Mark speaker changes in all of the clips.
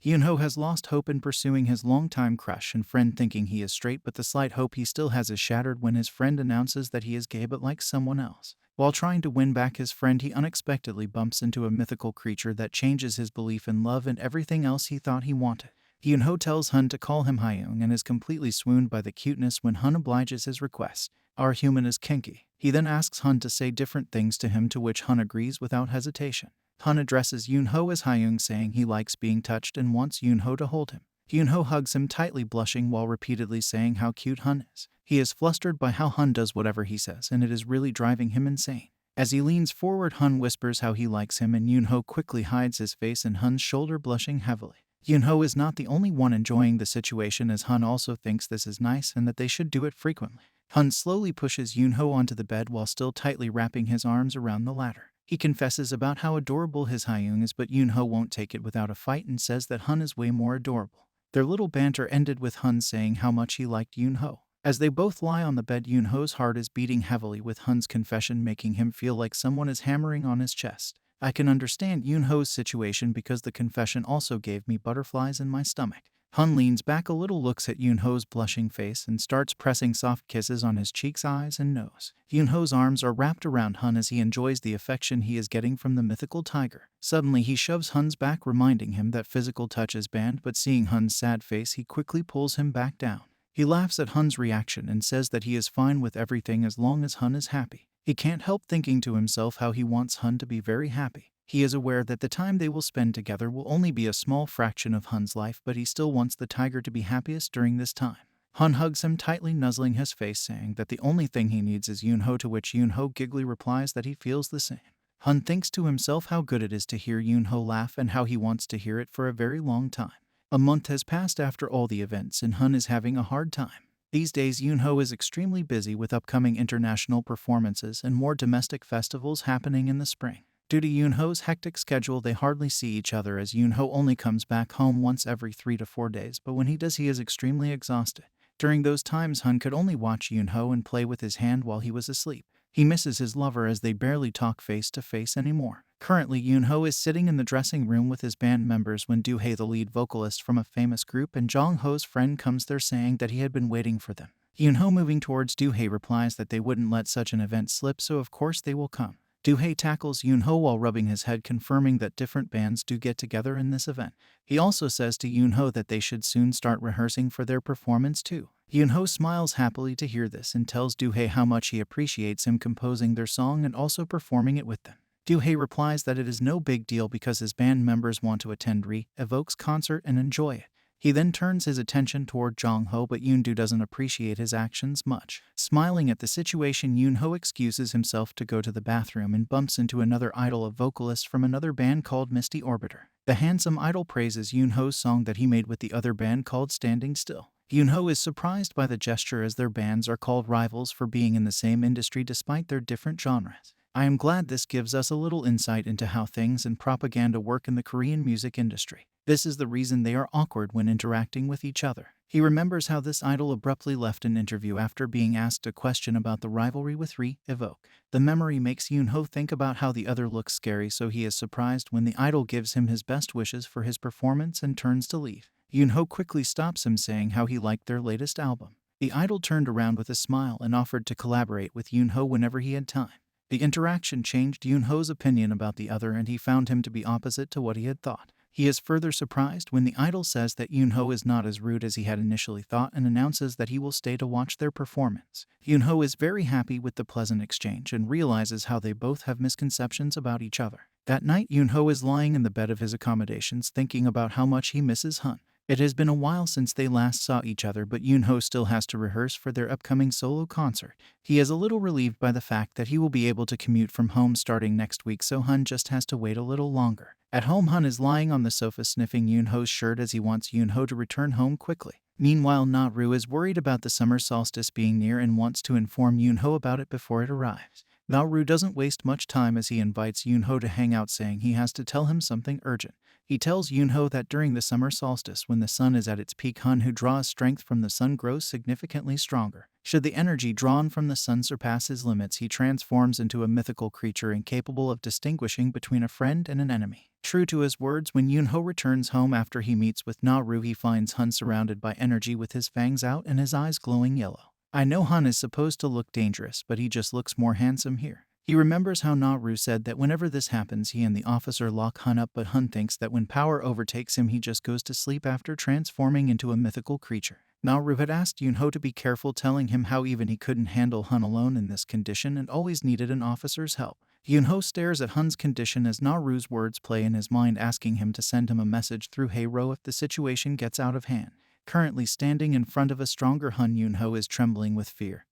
Speaker 1: Yunho has lost hope in pursuing his longtime crush and friend, thinking he is straight, but the slight hope he still has is shattered when his friend announces that he is gay but likes someone else. While trying to win back his friend, he unexpectedly bumps into a mythical creature that changes his belief in love and everything else he thought he wanted. Yunho tells Hun to call him Hyung and is completely swooned by the cuteness when Hun obliges his request. Our human is kinky. He then asks Hun to say different things to him, to which Hun agrees without hesitation. Hun addresses Yunho as Hyung, saying he likes being touched and wants Yunho to hold him. Yunho hugs him tightly, blushing while repeatedly saying how cute Hun is. He is flustered by how Hun does whatever he says, and it is really driving him insane. As he leans forward, Hun whispers how he likes him, and Yunho quickly hides his face in Hun's shoulder, blushing heavily. Yunho is not the only one enjoying the situation, as Hun also thinks this is nice and that they should do it frequently. Hun slowly pushes Yunho onto the bed while still tightly wrapping his arms around the latter. He confesses about how adorable his Hyung is, but Yunho won't take it without a fight and says that Hun is way more adorable. Their little banter ended with Hun saying how much he liked Yunho. As they both lie on the bed, Yunho's heart is beating heavily, with Hun's confession making him feel like someone is hammering on his chest. I can understand Yunho's situation because the confession also gave me butterflies in my stomach. Hun leans back a little, looks at Yunho's blushing face, and starts pressing soft kisses on his cheeks, eyes, and nose. Yunho's arms are wrapped around Hun as he enjoys the affection he is getting from the mythical tiger. Suddenly, he shoves Hun's back, reminding him that physical touch is banned, but seeing Hun's sad face, he quickly pulls him back down. He laughs at Hun's reaction and says that he is fine with everything as long as Hun is happy. He can't help thinking to himself how he wants Hun to be very happy. He is aware that the time they will spend together will only be a small fraction of Hun's life, but he still wants the tiger to be happiest during this time. Hun hugs him tightly, nuzzling his face, saying that the only thing he needs is Yunho, to which Yunho giggly replies that he feels the same. Hun thinks to himself how good it is to hear Yunho laugh and how he wants to hear it for a very long time. A month has passed after all the events, and Hun is having a hard time. These days, Yunho is extremely busy with upcoming international performances and more domestic festivals happening in the spring. Due to Yunho's hectic schedule, they hardly see each other, as Yunho only comes back home once every 3 to 4 days, but when he does, he is extremely exhausted. During those times, Hun could only watch Yunho and play with his hand while he was asleep. He misses his lover, as they barely talk face to face anymore. Currently, Yunho is sitting in the dressing room with his band members when Doohae, the lead vocalist from a famous group, and Jongho's friend comes there, saying that he had been waiting for them. Yunho, moving towards Doohae, replies that they wouldn't let such an event slip, so of course they will come. Doohae tackles Yunho while rubbing his head, confirming that different bands do get together in this event. He also says to Yunho that they should soon start rehearsing for their performance too. Yunho smiles happily to hear this and tells Doohae how much he appreciates him composing their song and also performing it with them. Doohae replies that it is no big deal because his band members want to attend Reunited concert and enjoy it. He then turns his attention toward Jongho, but Yoondu doesn't appreciate his actions much. Smiling at the situation, Yunho excuses himself to go to the bathroom and bumps into another idol, a vocalist from another band called Misty Orbiter. The handsome idol praises Yunho's song that he made with the other band called Standing Still. Yunho is surprised by the gesture, as their bands are called rivals for being in the same industry despite their different genres. I am glad this gives us a little insight into how things and propaganda work in the Korean music industry. This is the reason they are awkward when interacting with each other. He remembers how this idol abruptly left an interview after being asked a question about the rivalry with Reunited. The memory makes Yunho think about how the other looks scary, so he is surprised when the idol gives him his best wishes for his performance and turns to leave. Yunho quickly stops him, saying how he liked their latest album. The idol turned around with a smile and offered to collaborate with Yunho whenever he had time. The interaction changed Yunho's opinion about the other, and he found him to be opposite to what he had thought. He is further surprised when the idol says that Yunho is not as rude as he had initially thought and announces that he will stay to watch their performance. Yunho is very happy with the pleasant exchange and realizes how they both have misconceptions about each other. That night, Yunho is lying in the bed of his accommodations thinking about how much he misses Hun. It has been a while since they last saw each other, but Yunho still has to rehearse for their upcoming solo concert. He is a little relieved by the fact that he will be able to commute from home starting next week, so Hun just has to wait a little longer. At home, Hun is lying on the sofa sniffing Yunho's shirt as he wants Yunho to return home quickly. Meanwhile, Naru is worried about the summer solstice being near and wants to inform Yunho about it before it arrives. Naoru doesn't waste much time as he invites Yunho to hang out, saying he has to tell him something urgent. He tells Yunho that during the summer solstice, when the sun is at its peak, Han who draws strength from the sun grows significantly stronger. Should the energy drawn from the sun surpass his limits, he transforms into a mythical creature incapable of distinguishing between a friend and an enemy. True to his words, when Yunho returns home after he meets with Naoru, he finds Han surrounded by energy with his fangs out and his eyes glowing yellow. I know Han is supposed to look dangerous, but he just looks more handsome here. He remembers how Naoru said that whenever this happens, he and the officer lock Han up, but Han thinks that when power overtakes him, he just goes to sleep after transforming into a mythical creature. Naoru had asked Yunho to be careful, telling him how even he couldn't handle Han alone in this condition and always needed an officer's help. Yunho stares at Han's condition as Naru's words play in his mind, asking him to send him a message through Heiro if the situation gets out of hand. Currently standing in front of a stronger Han, Yunho is trembling with fear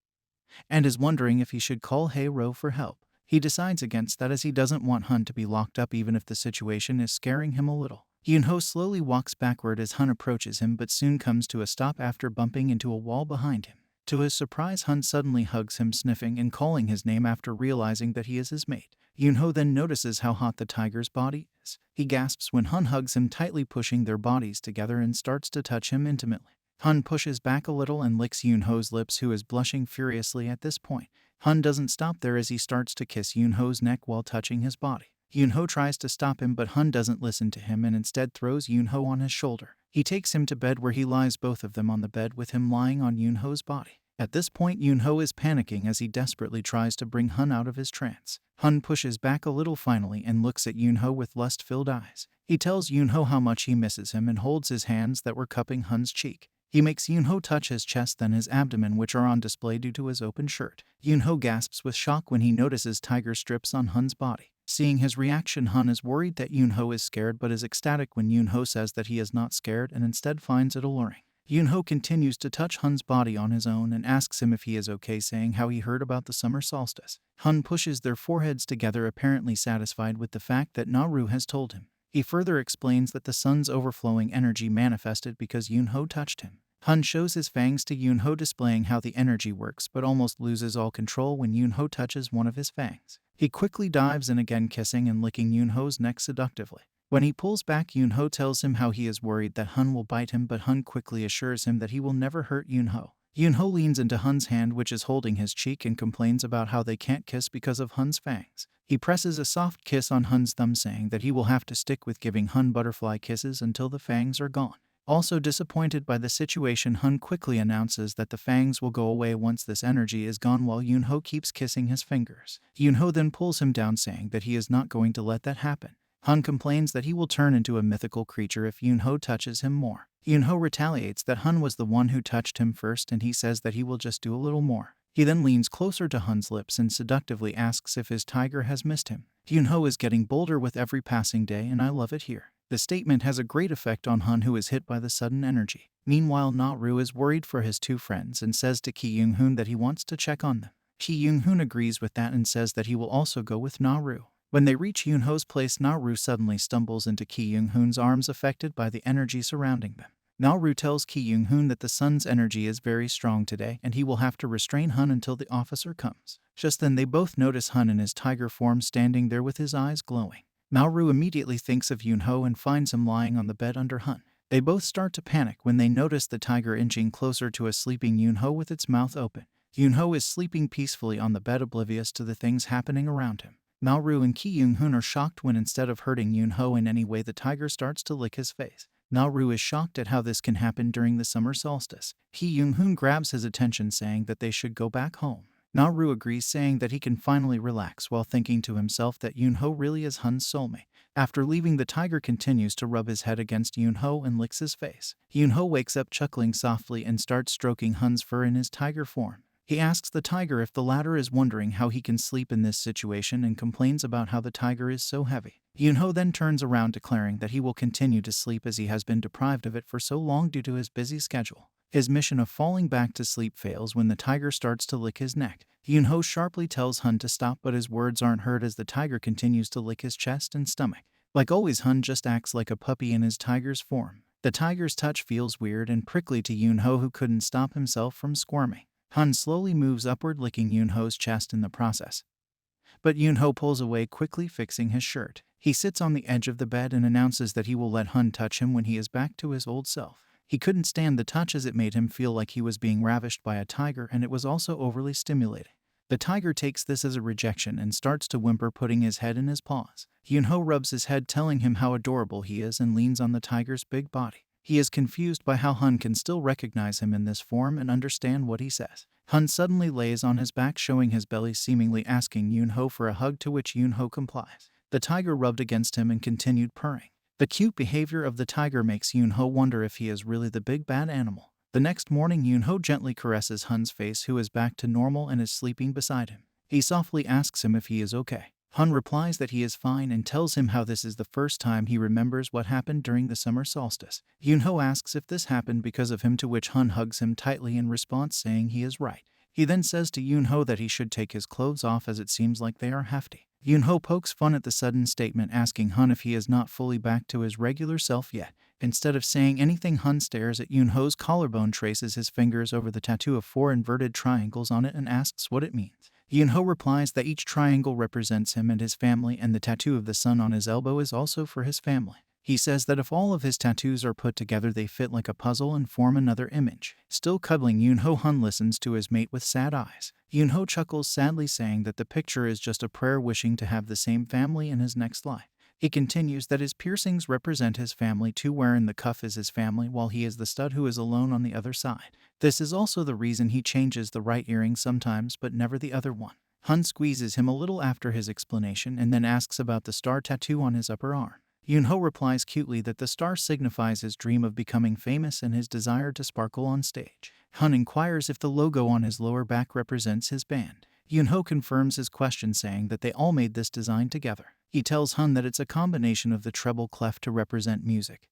Speaker 1: and is wondering if he should call Heiro for help. He decides against that as he doesn't want Han to be locked up even if the situation is scaring him a little. Yunho slowly walks backward as Han approaches him, but soon comes to a stop after bumping into a wall behind him. To his surprise, Han suddenly hugs him, sniffing and calling his name after realizing that he is his mate. Yunho then notices how hot the tiger's body is. He gasps when Han hugs him tightly, pushing their bodies together, and starts to touch him intimately. Han pushes back a little and licks Yunho's lips, who is blushing furiously at this point. Han doesn't stop there as he starts to kiss Yunho's neck while touching his body. Yunho tries to stop him, but Han doesn't listen to him and instead throws Yunho on his shoulder. He takes him to bed, where he lies both of them on the bed with him lying on Yunho's body. At this point, Yunho is panicking as he desperately tries to bring Han out of his trance. Han pushes back a little finally and looks at Yunho with lust-filled eyes. He tells Yunho how much he misses him and holds his hands that were cupping Han's cheek. He makes Yunho touch his chest, then his abdomen, which are on display due to his open shirt. Yunho gasps with shock when he notices tiger strips on Han's body. Seeing his reaction, Han is worried that Yunho is scared, but is ecstatic when Yunho says that he is not scared and instead finds it alluring. Yunho continues to touch Han's body on his own and asks him if he is okay, saying how he heard about the summer solstice. Han pushes their foreheads together, apparently satisfied with the fact that Naoru has told him. He further explains that the sun's overflowing energy manifested because Yunho touched him. Han shows his fangs to Yunho, displaying how the energy works, but almost loses all control when Yunho touches one of his fangs. He quickly dives in again, kissing and licking Yunho's neck seductively. When he pulls back, Yunho tells him how he is worried that Han will bite him, but Han quickly assures him that he will never hurt Yunho. Yunho leans into Han's hand, which is holding his cheek, and complains about how they can't kiss because of Han's fangs. He presses a soft kiss on Han's thumb, saying that he will have to stick with giving Han butterfly kisses until the fangs are gone. Also disappointed by the situation, Han quickly announces that the fangs will go away once this energy is gone, while Yunho keeps kissing his fingers. Yunho then pulls him down, saying that he is not going to let that happen. Han complains that he will turn into a mythical creature if Yunho touches him more. Yunho retaliates that Han was the one who touched him first, and he says that he will just do a little more. He then leans closer to Han's lips and seductively asks if his tiger has missed him. Yunho is getting bolder with every passing day, and I love it here. The statement has a great effect on Han, who is hit by the sudden energy. Meanwhile, Naoru is worried for his two friends and says to Ki Young-hoon that he wants to check on them. Ki Young-hoon agrees with that and says that he will also go with Naoru. When they reach Yunho's place, Naoru suddenly stumbles into Ki Young-hoon's arms, affected by the energy surrounding them. Naoru tells Ki Young-hoon that the sun's energy is very strong today and he will have to restrain Han until the officer comes. Just then they both notice Han in his tiger form standing there with his eyes glowing. Naoru immediately thinks of Yunho and finds him lying on the bed under Han. They both start to panic when they notice the tiger inching closer to a sleeping Yunho with its mouth open. Yunho is sleeping peacefully on the bed, oblivious to the things happening around him. Naoru and Ki Young-hoon are shocked when, instead of hurting Yunho in any way, the tiger starts to lick his face. Naoru is shocked at how this can happen during the summer solstice. Ki Young-hoon grabs his attention, saying that they should go back home. Naoru agrees, saying that he can finally relax, while thinking to himself that Yunho really is Han's soulmate. After leaving, the tiger continues to rub his head against Yunho and licks his face. Yunho wakes up chuckling softly and starts stroking Han's fur in his tiger form. He asks the tiger if the latter is wondering how he can sleep in this situation and complains about how the tiger is so heavy. Yunho then turns around, declaring that he will continue to sleep as he has been deprived of it for so long due to his busy schedule. His mission of falling back to sleep fails when the tiger starts to lick his neck. Yunho sharply tells Han to stop, but his words aren't heard as the tiger continues to lick his chest and stomach. Like always, Han just acts like a puppy in his tiger's form. The tiger's touch feels weird and prickly to Yunho, who couldn't stop himself from squirming. Han slowly moves upward, licking Yunho's chest in the process. But Yunho pulls away, quickly fixing his shirt. He sits on the edge of the bed and announces that he will let Hun touch him when he is back to his old self. He couldn't stand the touch as it made him feel like he was being ravished by a tiger, and it was also overly stimulating. The tiger takes this as a rejection and starts to whimper, putting his head in his paws. Yunho rubs his head, telling him how adorable he is, and leans on the tiger's big body. He is confused by how Hun can still recognize him in this form and understand what he says. Hun suddenly lays on his back, showing his belly, seemingly asking Yunho for a hug, to which Yunho complies. The tiger rubbed against him and continued purring. The cute behavior of the tiger makes Yunho wonder if he is really the big bad animal. The next morning, Yunho gently caresses Hun's face, who is back to normal and is sleeping beside him. He softly asks him if he is okay. Hun replies that he is fine and tells him how this is the first time he remembers what happened during the summer solstice. Yunho asks if this happened because of him, to which Hun hugs him tightly in response, saying he is right. He then says to Yunho that he should take his clothes off as it seems like they are hefty. Yunho pokes fun at the sudden statement, asking Hun if he is not fully back to his regular self yet. Instead of saying anything, Hun stares at Yunho's collarbone, traces his fingers over the tattoo of 4 inverted triangles on it, and asks what it means. Yunho replies that each triangle represents him and his family, and the tattoo of the sun on his elbow is also for his family. He says that if all of his tattoos are put together, they fit like a puzzle and form another image. Still cuddling Yunho, Hun listens to his mate with sad eyes. Yunho chuckles sadly, saying that the picture is just a prayer, wishing to have the same family in his next life. He continues that his piercings represent his family too, wherein the cuff is his family while he is the stud who is alone on the other side. This is also the reason he changes the right earring sometimes but never the other one. Hun squeezes him a little after his explanation and then asks about the star tattoo on his upper arm. Yunho replies cutely that the star signifies his dream of becoming famous and his desire to sparkle on stage. Hun inquires if the logo on his lower back represents his band. Yunho confirms his question, saying that they all made this design together. He tells Hun that it's a combination of the treble clef to represent music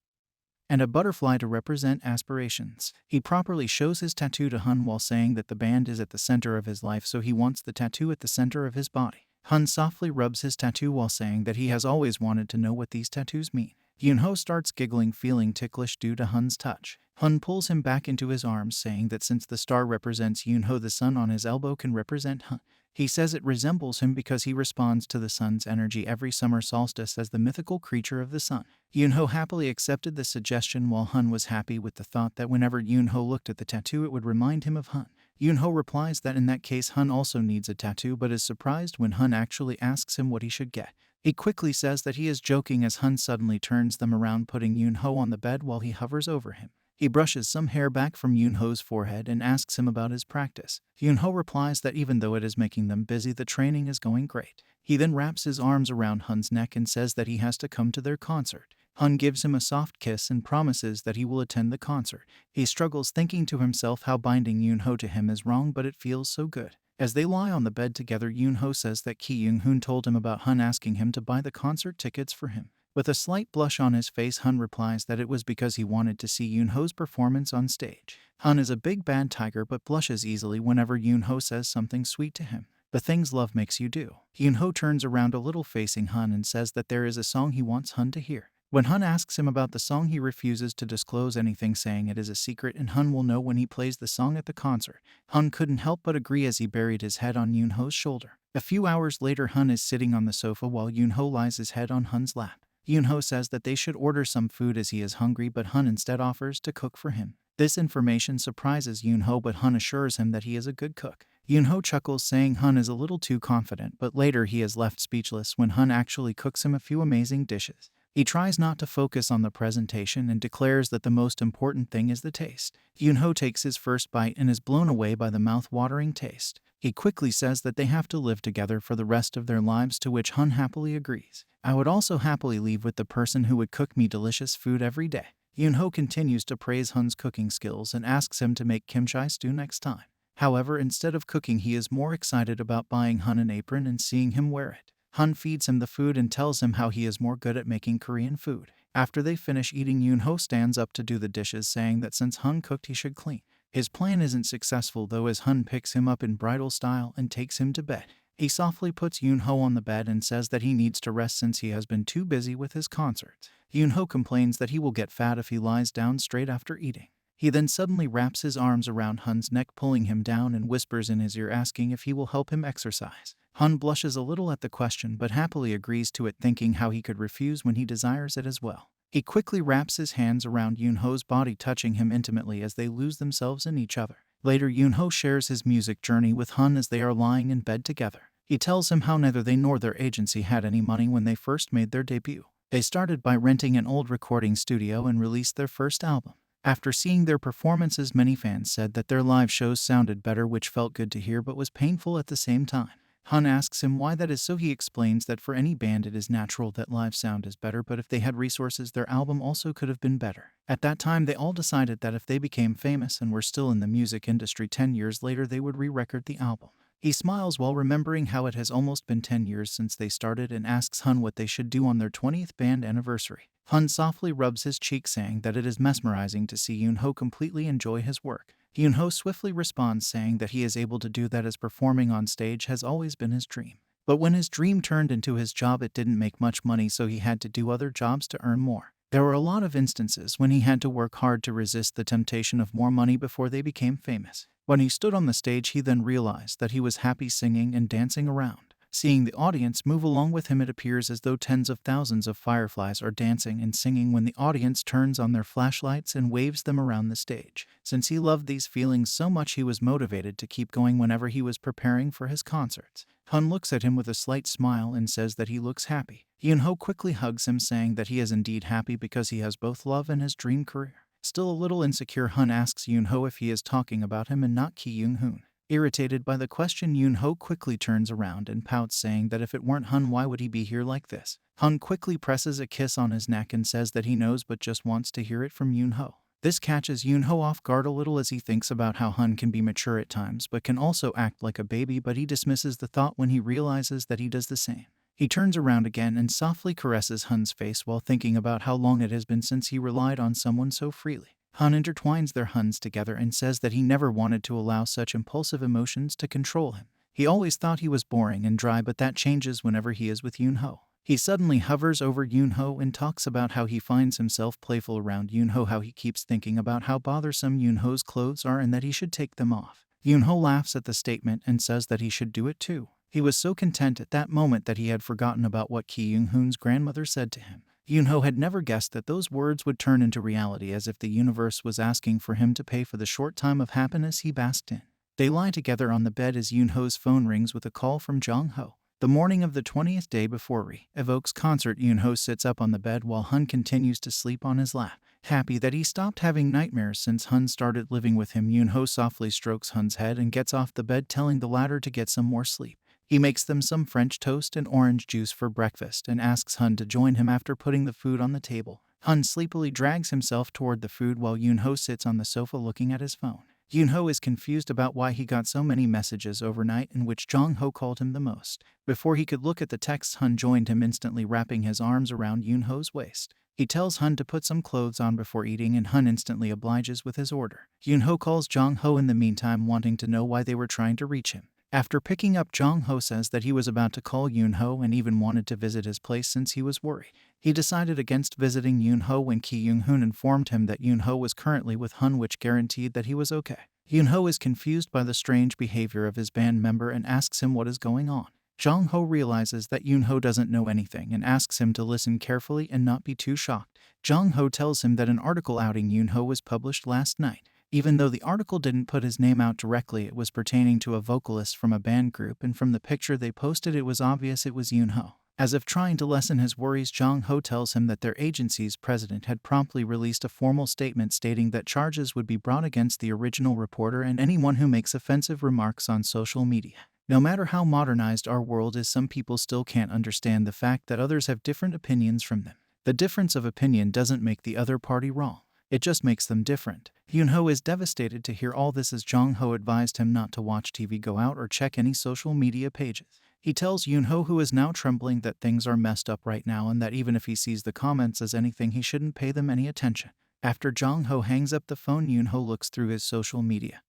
Speaker 1: and a butterfly to represent aspirations. He properly shows his tattoo to Hun while saying that the band is at the center of his life, so he wants the tattoo at the center of his body. Hun softly rubs his tattoo while saying that he has always wanted to know what these tattoos mean. Yunho starts giggling, feeling ticklish due to Hun's touch. Hun pulls him back into his arms, saying that since the star represents Yunho, the sun on his elbow can represent Hun. He says it resembles him because he responds to the sun's energy every summer solstice as the mythical creature of the sun. Yunho happily accepted the suggestion, while Hun was happy with the thought that whenever Yunho looked at the tattoo, it would remind him of Hun. Yunho replies that in that case Hun also needs a tattoo, but is surprised when Hun actually asks him what he should get. He quickly says that he is joking as Hun suddenly turns them around, putting Yunho on the bed while he hovers over him. He brushes some hair back from Yunho's forehead and asks him about his practice. Yunho replies that even though it is making them busy, the training is going great. He then wraps his arms around Hun's neck and says that he has to come to their concert. Hun gives him a soft kiss and promises that he will attend the concert. He struggles, thinking to himself how binding Yunho to him is wrong, but it feels so good. As they lie on the bed together, Yunho says that Ki Young-hoon told him about Hun asking him to buy the concert tickets for him. With a slight blush on his face, Hun replies that it was because he wanted to see Yunho's performance on stage. Hun is a big bad tiger but blushes easily whenever Yunho says something sweet to him. The things love makes you do. Yunho turns around a little facing Hun and says that there is a song he wants Hun to hear. When Hun asks him about the song, he refuses to disclose anything, saying it is a secret and Hun will know when he plays the song at the concert. Hun couldn't help but agree as he buried his head on Yunho's shoulder. A few hours later, Hun is sitting on the sofa while Yunho lies his head on Hun's lap. Yunho says that they should order some food as he is hungry, but Hun instead offers to cook for him. This information surprises Yunho, but Hun assures him that he is a good cook. Yunho chuckles, saying Hun is a little too confident, but later he is left speechless when Hun actually cooks him a few amazing dishes. He tries not to focus on the presentation and declares that the most important thing is the taste. Yunho takes his first bite and is blown away by the mouth-watering taste. He quickly says that they have to live together for the rest of their lives, to which Hun happily agrees. I would also happily leave with the person who would cook me delicious food every day. Yunho continues to praise Hun's cooking skills and asks him to make kimchi stew next time. However, instead of cooking, he is more excited about buying Hun an apron and seeing him wear it. Hun feeds him the food and tells him how he is more good at making Korean food. After they finish eating, Yunho stands up to do the dishes, saying that since Hun cooked, he should clean. His plan isn't successful though, as Hun picks him up in bridal style and takes him to bed. He softly puts Yunho on the bed and says that he needs to rest since he has been too busy with his concerts. Yunho complains that he will get fat if he lies down straight after eating. He then suddenly wraps his arms around Hun's neck, pulling him down, and whispers in his ear asking if he will help him exercise. Hun blushes a little at the question but happily agrees to it, thinking how he could refuse when he desires it as well. He quickly wraps his hands around Yunho's body, touching him intimately as they lose themselves in each other. Later, Yunho shares his music journey with Hun as they are lying in bed together. He tells him how neither they nor their agency had any money when they first made their debut. They started by renting an old recording studio and released their first album. After seeing their performances, many fans said that their live shows sounded better, which felt good to hear but was painful at the same time. Hun asks him why that is, so he explains that for any band it is natural that live sound is better, but if they had resources their album also could have been better. At that time they all decided that if they became famous and were still in the music industry 10 years later they would re-record the album. He smiles while remembering how it has almost been 10 years since they started and asks Hun what they should do on their 20th band anniversary. Hun softly rubs his cheek, saying that it is mesmerizing to see Yunho completely enjoy his work. Yunho swiftly responds, saying that he is able to do that as performing on stage has always been his dream. But when his dream turned into his job, it didn't make much money, so he had to do other jobs to earn more. There were a lot of instances when he had to work hard to resist the temptation of more money before they became famous. When he stood on the stage, he then realized that he was happy singing and dancing around. Seeing the audience move along with him, it appears as though tens of thousands of fireflies are dancing and singing when the audience turns on their flashlights and waves them around the stage. Since he loved these feelings so much, he was motivated to keep going whenever he was preparing for his concerts. Hun looks at him with a slight smile and says that he looks happy. Yunho quickly hugs him, saying that he is indeed happy because he has both love and his dream career. Still a little insecure, Hun asks Yunho if he is talking about him and not Ki Young-hoon. Irritated by the question, Yunho quickly turns around and pouts, saying that if it weren't Hun, why would he be here like this? Hun quickly presses a kiss on his neck and says that he knows but just wants to hear it from Yunho. This catches Yunho off guard a little as he thinks about how Hun can be mature at times but can also act like a baby, but he dismisses the thought when he realizes that he does the same. He turns around again and softly caresses Hun's face while thinking about how long it has been since he relied on someone so freely. Hun intertwines their hands together and says that he never wanted to allow such impulsive emotions to control him. He always thought he was boring and dry, but that changes whenever he is with Yunho. He suddenly hovers over Yunho and talks about how he finds himself playful around Yunho, how he keeps thinking about how bothersome Yunho's clothes are and that he should take them off. Yunho laughs at the statement and says that he should do it too. He was so content at that moment that he had forgotten about what Ki Young-hoon's grandmother said to him. Yunho had never guessed that those words would turn into reality, as if the universe was asking for him to pay for the short time of happiness he basked in. They lie together on the bed as Yunho's phone rings with a call from Jong-ho. The morning of the 20th day before Re-Evoke's concert, Yunho sits up on the bed while Hun continues to sleep on his lap. Happy that he stopped having nightmares since Hun started living with him, Yunho softly strokes Hun's head and gets off the bed, telling the latter to get some more sleep. He makes them some French toast and orange juice for breakfast and asks Hun to join him after putting the food on the table. Hun sleepily drags himself toward the food while Yunho sits on the sofa looking at his phone. Yunho is confused about why he got so many messages overnight in which Jong-ho called him the most. Before he could look at the texts, Hun joined him, instantly wrapping his arms around Yunho's waist. He tells Hun to put some clothes on before eating, and Hun instantly obliges with his order. Yunho calls Jong-ho in the meantime, wanting to know why they were trying to reach him. After picking up, Jong-ho says that he was about to call Yunho and even wanted to visit his place since he was worried. He decided against visiting Yunho when Ki Young-hoon informed him that Yunho was currently with Hun, which guaranteed that he was okay. Yunho is confused by the strange behavior of his band member and asks him what is going on. Jong-ho realizes that Yunho doesn't know anything and asks him to listen carefully and not be too shocked. Jong-ho tells him that an article outing Yunho was published last night. Even though the article didn't put his name out directly, it was pertaining to a vocalist from a band group, and from the picture they posted it was obvious it was Yunho. As if trying to lessen his worries, Jong-ho tells him that their agency's president had promptly released a formal statement stating that charges would be brought against the original reporter and anyone who makes offensive remarks on social media. No matter how modernized our world is, some people still can't understand the fact that others have different opinions from them. The difference of opinion doesn't make the other party wrong. It just makes them different. Yunho is devastated to hear all this as Jong-ho advised him not to watch TV, go out, or check any social media pages. He tells Yunho, who is now trembling, that things are messed up right now and that even if he sees the comments as anything, he shouldn't pay them any attention. After Jong-ho hangs up the phone, Yunho looks through his social media.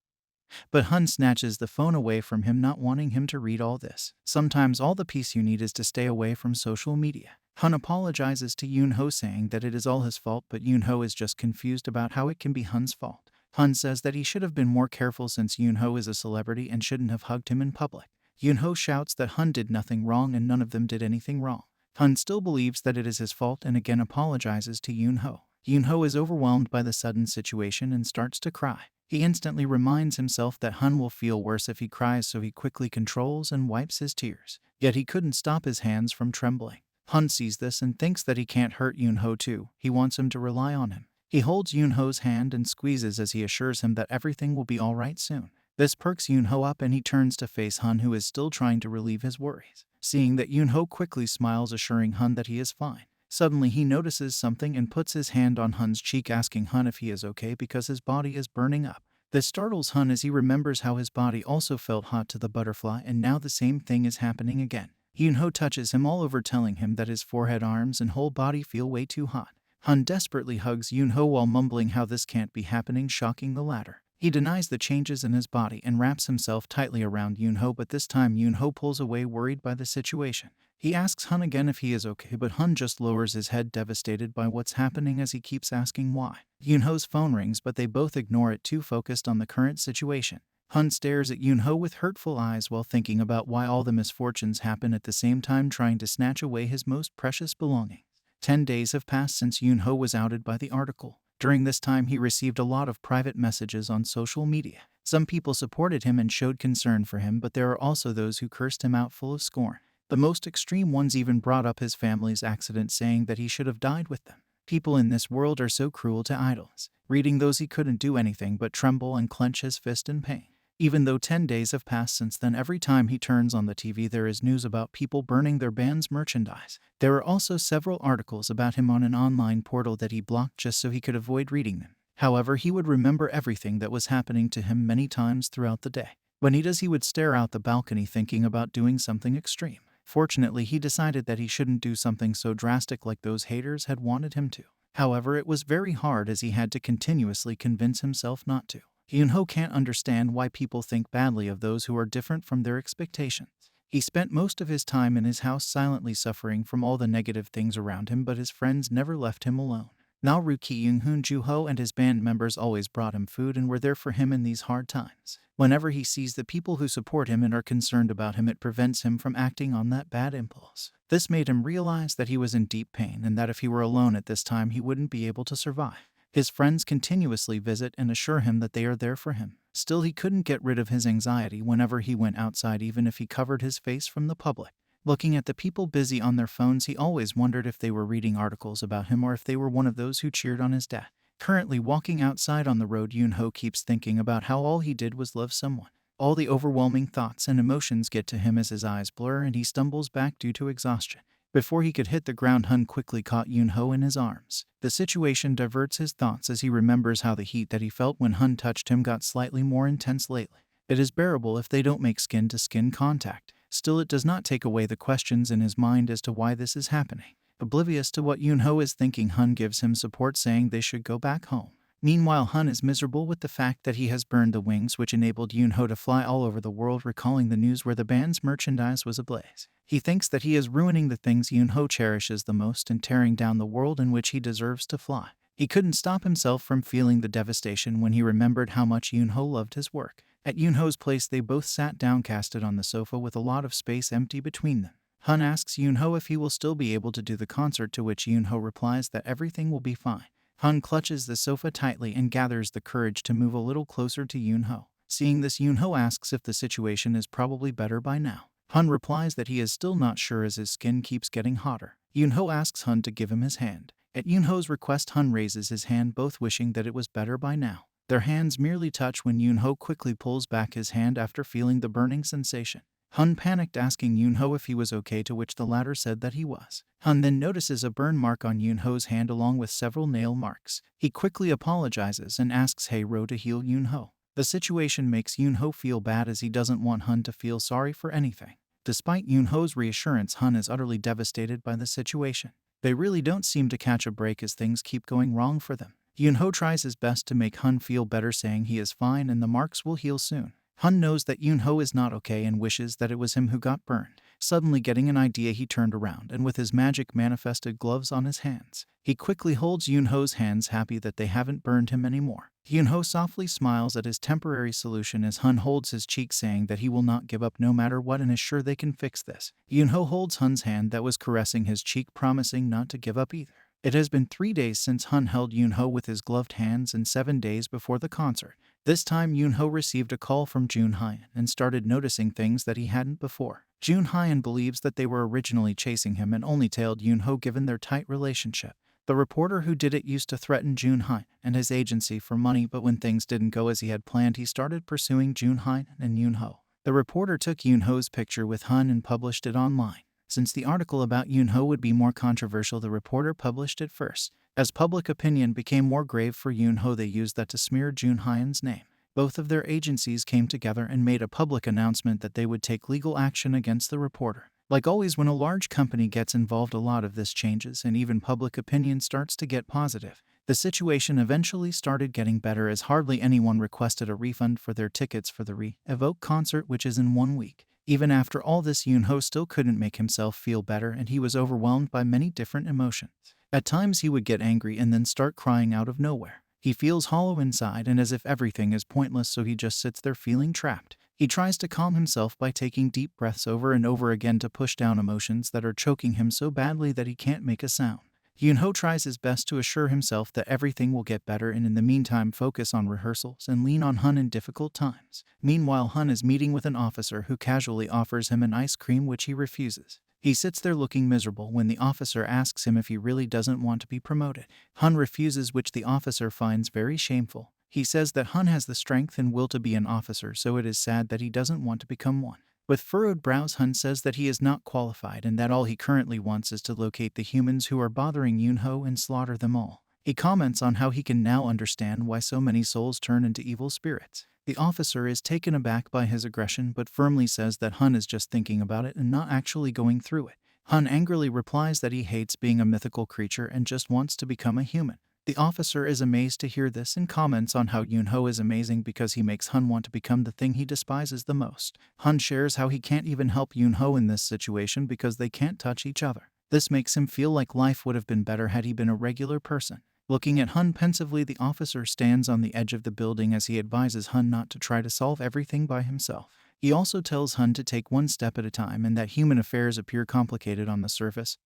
Speaker 1: But Hun snatches the phone away from him, not wanting him to read all this. Sometimes all the peace you need is to stay away from social media. Hun apologizes to Yunho, saying that it is all his fault, but Yunho is just confused about how it can be Hun's fault. Hun says that he should have been more careful since Yunho is a celebrity and shouldn't have hugged him in public. Yunho shouts that Hun did nothing wrong and none of them did anything wrong. Hun still believes that it is his fault and again apologizes to Yunho. Yunho is overwhelmed by the sudden situation and starts to cry. He instantly reminds himself that Hun will feel worse if he cries, so he quickly controls and wipes his tears. Yet he couldn't stop his hands from trembling. Hun sees this and thinks that he can't hurt Yunho too. He wants him to rely on him. He holds Yunho's hand and squeezes as he assures him that everything will be alright soon. This perks Yunho up and he turns to face Hun, who is still trying to relieve his worries. Seeing that, Yunho quickly smiles, assuring Hun that he is fine. Suddenly he notices something and puts his hand on Hun's cheek, asking Hun if he is okay because his body is burning up. This startles Hun as he remembers how his body also felt hot to the butterfly, and now the same thing is happening again. Yunho touches him all over, telling him that his forehead, arms, and whole body feel way too hot. Hun desperately hugs Yunho while mumbling how this can't be happening, shocking the latter. He denies the changes in his body and wraps himself tightly around Yunho, but this time Yunho pulls away, worried by the situation. He asks Hun again if he is okay, but Hun just lowers his head, devastated by what's happening, as he keeps asking why. Yunho's phone rings, but they both ignore it, too focused on the current situation. Hun stares at Yunho with hurtful eyes while thinking about why all the misfortunes happen at the same time, trying to snatch away his most precious belongings. 10 days have passed since Yunho was outed by the article. During this time, he received a lot of private messages on social media. Some people supported him and showed concern for him, but there are also those who cursed him out full of scorn. The most extreme ones even brought up his family's accident, saying that he should have died with them. People in this world are so cruel to idols. Reading those, he couldn't do anything but tremble and clench his fist in pain. Even though 10 days have passed since then, every time he turns on the TV there is news about people burning their band's merchandise. There are also several articles about him on an online portal that he blocked just so he could avoid reading them. However, he would remember everything that was happening to him many times throughout the day. When he does, he would stare out the balcony thinking about doing something extreme. Fortunately, he decided that he shouldn't do something so drastic like those haters had wanted him to. However, it was very hard as he had to continuously convince himself not to. Yunho can't understand why people think badly of those who are different from their expectations. He spent most of his time in his house silently suffering from all the negative things around him, but his friends never left him alone. Naruki, Yoonhoon, Juho, and his band members always brought him food and were there for him in these hard times. Whenever he sees the people who support him and are concerned about him, it prevents him from acting on that bad impulse. This made him realize that he was in deep pain and that if he were alone at this time, he wouldn't be able to survive. His friends continuously visit and assure him that they are there for him. Still, he couldn't get rid of his anxiety whenever he went outside, even if he covered his face from the public. Looking at the people busy on their phones, he always wondered if they were reading articles about him or if they were one of those who cheered on his death. Currently walking outside on the road, Yunho keeps thinking about how all he did was love someone. All the overwhelming thoughts and emotions get to him as his eyes blur and he stumbles back due to exhaustion. Before he could hit the ground, Hun quickly caught Yunho in his arms. The situation diverts his thoughts as he remembers how the heat that he felt when Hun touched him got slightly more intense lately. It is bearable if they don't make skin-to-skin contact. Still, it does not take away the questions in his mind as to why this is happening. Oblivious to what Yunho is thinking, Hun gives him support, saying they should go back home. Meanwhile, Hun is miserable with the fact that he has burned the wings which enabled Yunho to fly all over the world, recalling the news where the band's merchandise was ablaze. He thinks that he is ruining the things Yunho cherishes the most and tearing down the world in which he deserves to fly. He couldn't stop himself from feeling the devastation when he remembered how much Yunho loved his work. At Yunho's place, they both sat downcasted on the sofa with a lot of space empty between them. Hun asks Yunho if he will still be able to do the concert, to which Yunho replies that everything will be fine. Hun clutches the sofa tightly and gathers the courage to move a little closer to Yunho. Seeing this, Yunho asks if the situation is probably better by now. Hun replies that he is still not sure as his skin keeps getting hotter. Yunho asks Hun to give him his hand. At Yunho's request, Hun raises his hand, both wishing that it was better by now. Their hands merely touch when Yunho quickly pulls back his hand after feeling the burning sensation. Hun panicked, asking Yunho if he was okay, to which the latter said that he was. Hun then notices a burn mark on Yunho's hand along with several nail marks. He quickly apologizes and asks Hei-ro to heal Yunho. The situation makes Yunho feel bad as he doesn't want Hun to feel sorry for anything. Despite Yunho's reassurance, Hun is utterly devastated by the situation. They really don't seem to catch a break as things keep going wrong for them. Yunho tries his best to make Hun feel better, saying he is fine and the marks will heal soon. Hun knows that Yunho is not okay and wishes that it was him who got burned. Suddenly getting an idea, he turned around and with his magic manifested gloves on his hands. He quickly holds Yunho's hands, happy that they haven't burned him anymore. Yunho softly smiles at his temporary solution as Hun holds his cheek, saying that he will not give up no matter what and is sure they can fix this. Yunho holds Hun's hand that was caressing his cheek, promising not to give up either. It has been 3 days since Hun held Yunho with his gloved hands and 7 days before the concert. This time Yunho received a call from Junhyun and started noticing things that he hadn't before. Junhyun believes that they were originally chasing him and only tailed Yunho given their tight relationship. The reporter who did it used to threaten Junhyun and his agency for money, but when things didn't go as he had planned, he started pursuing Junhyun and Yunho. The reporter took Yunho's picture with Hun and published it online. Since the article about Yunho would be more controversial, the reporter published it first. As public opinion became more grave for Yunho, they used that to smear Junhyun's name. Both of their agencies came together and made a public announcement that they would take legal action against the reporter. Like always, when a large company gets involved, a lot of this changes and even public opinion starts to get positive. The situation eventually started getting better as hardly anyone requested a refund for their tickets for the Reunited concert, which is in 1 week. Even after all this, Yunho still couldn't make himself feel better and he was overwhelmed by many different emotions. At times he would get angry and then start crying out of nowhere. He feels hollow inside and as if everything is pointless, so he just sits there feeling trapped. He tries to calm himself by taking deep breaths over and over again to push down emotions that are choking him so badly that he can't make a sound. Yunho tries his best to assure himself that everything will get better and in the meantime focus on rehearsals and lean on Hun in difficult times. Meanwhile, Hun is meeting with an officer who casually offers him an ice cream, which he refuses. He sits there looking miserable when the officer asks him if he really doesn't want to be promoted. Hun refuses, which the officer finds very shameful. He says that Hun has the strength and will to be an officer, so it is sad that he doesn't want to become one. With furrowed brows, Hun says that he is not qualified and that all he currently wants is to locate the humans who are bothering Yunho and slaughter them all. He comments on how he can now understand why so many souls turn into evil spirits. The officer is taken aback by his aggression but firmly says that Hun is just thinking about it and not actually going through it. Hun angrily replies that he hates being a mythical creature and just wants to become a human. The officer is amazed to hear this and comments on how Yunho is amazing because he makes Hun want to become the thing he despises the most. Hun shares how he can't even help Yunho in this situation because they can't touch each other. This makes him feel like life would have been better had he been a regular person. Looking at Hun pensively, the officer stands on the edge of the building as he advises Hun not to try to solve everything by himself. He also tells Hun to take one step at a time and that human affairs appear complicated on the surface,